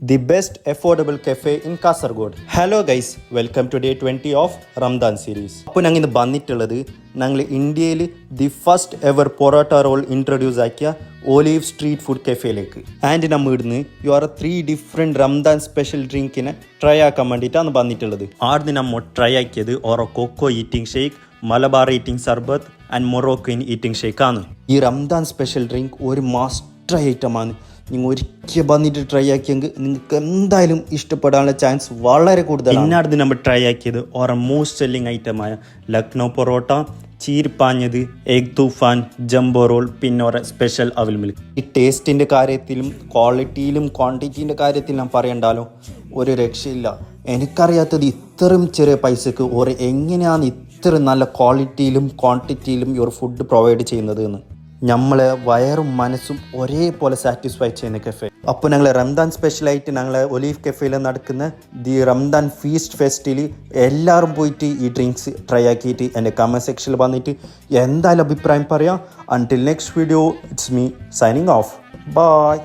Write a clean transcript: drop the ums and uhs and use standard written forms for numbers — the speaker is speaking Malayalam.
the best affordable cafe in Kasaragod. Hello guys, welcome to day 20 of Ramadan series. അപ്പോൾ ഞങ്ങൾ ഇന്ന് വന്നിട്ടുള്ളത് ഞങ്ങൾ ഇന്ത്യയിൽ the first ever parotta roll introduce ആക്കിയ ഒലീവ് സ്ട്രീറ്റ് ഫുഡ് കഫേയിലേക്ക്. ആൻഡ് നമ്മൾ ഇവിടുന്ന് you are 3 different Ramadan special ഡ്രിങ്കിനെ ട്രൈ ആക്കാൻ വേണ്ടിയിട്ടാണ് വന്നിട്ടുള്ളത്. ആദ്യം നമ്മൾ ട്രൈ ആക്കിയത് ഓരോ cocoa eating shake, Malabar eating സർബത്ത് ആൻഡ് മൊറോക്കോയിൻ ഈറ്റിംഗ് ഷേക്കാണ്. ഈ റംദാൻ സ്പെഷ്യൽ ഡ്രിങ്ക് ഒരു മസ്റ്റ് ഐറ്റമാണ്. നിങ്ങൾ ഒരിക്കൽ വന്നിട്ട് ട്രൈ ആക്കിയെങ്കിൽ നിങ്ങൾക്ക് എന്തായാലും ഇഷ്ടപ്പെടാനുള്ള ചാൻസ് വളരെ കൂടുതലാണ്. ഇന്നാടുന്ന് നമ്മൾ ട്രൈ ആക്കിയത് ഓരോ മോസ്റ്റ് സെല്ലിംഗ് ഐറ്റമായ ലക്നൗ പൊറോട്ട, ചീർപ്പാഞ്ഞത്, എഗ് തൂഫാൻ, ജംബോ റോൾ, പിന്നെ ഓരോ സ്പെഷ്യൽ അവൽ മിൽക്ക്. ഈ ടേസ്റ്റിൻ്റെ കാര്യത്തിലും ക്വാളിറ്റിയിലും ക്വാണ്ടിറ്റീൻ്റെ കാര്യത്തിലും ഞാൻ പറയണ്ടല്ലോ, ഒരു രക്ഷയില്ല. എനിക്കറിയാത്തത് ഇത്രയും ചെറിയ പൈസക്ക് ഓരോ എങ്ങനെയാണ് ഇത്ര നല്ല ക്വാളിറ്റിയിലും ക്വാണ്ടിറ്റിയിലും ഈ ഒരു ഫുഡ് പ്രൊവൈഡ് ചെയ്യുന്നത് എന്ന്. നമ്മളെ വയറും മനസ്സും ഒരേപോലെ സാറ്റിസ്ഫൈ ചെയ്യുന്ന കഫേ. അപ്പോൾ ഞങ്ങൾ റംദാൻ സ്പെഷ്യലായിട്ട് ഞങ്ങൾ ഒലീവ് കഫേയിൽ നടക്കുന്ന ദി റംദാൻ ഫീസ്റ്റ് ഫെസ്റ്റിൽ എല്ലാവരും പോയിട്ട് ഈ ഡ്രിങ്ക്സ് ട്രൈ ആക്കിയിട്ട് എൻ്റെ കമൻറ്റ് സെക്ഷനിൽ വന്നിട്ട് എന്തായാലും അഭിപ്രായം പറയാം. Until next video, it's me signing off. By.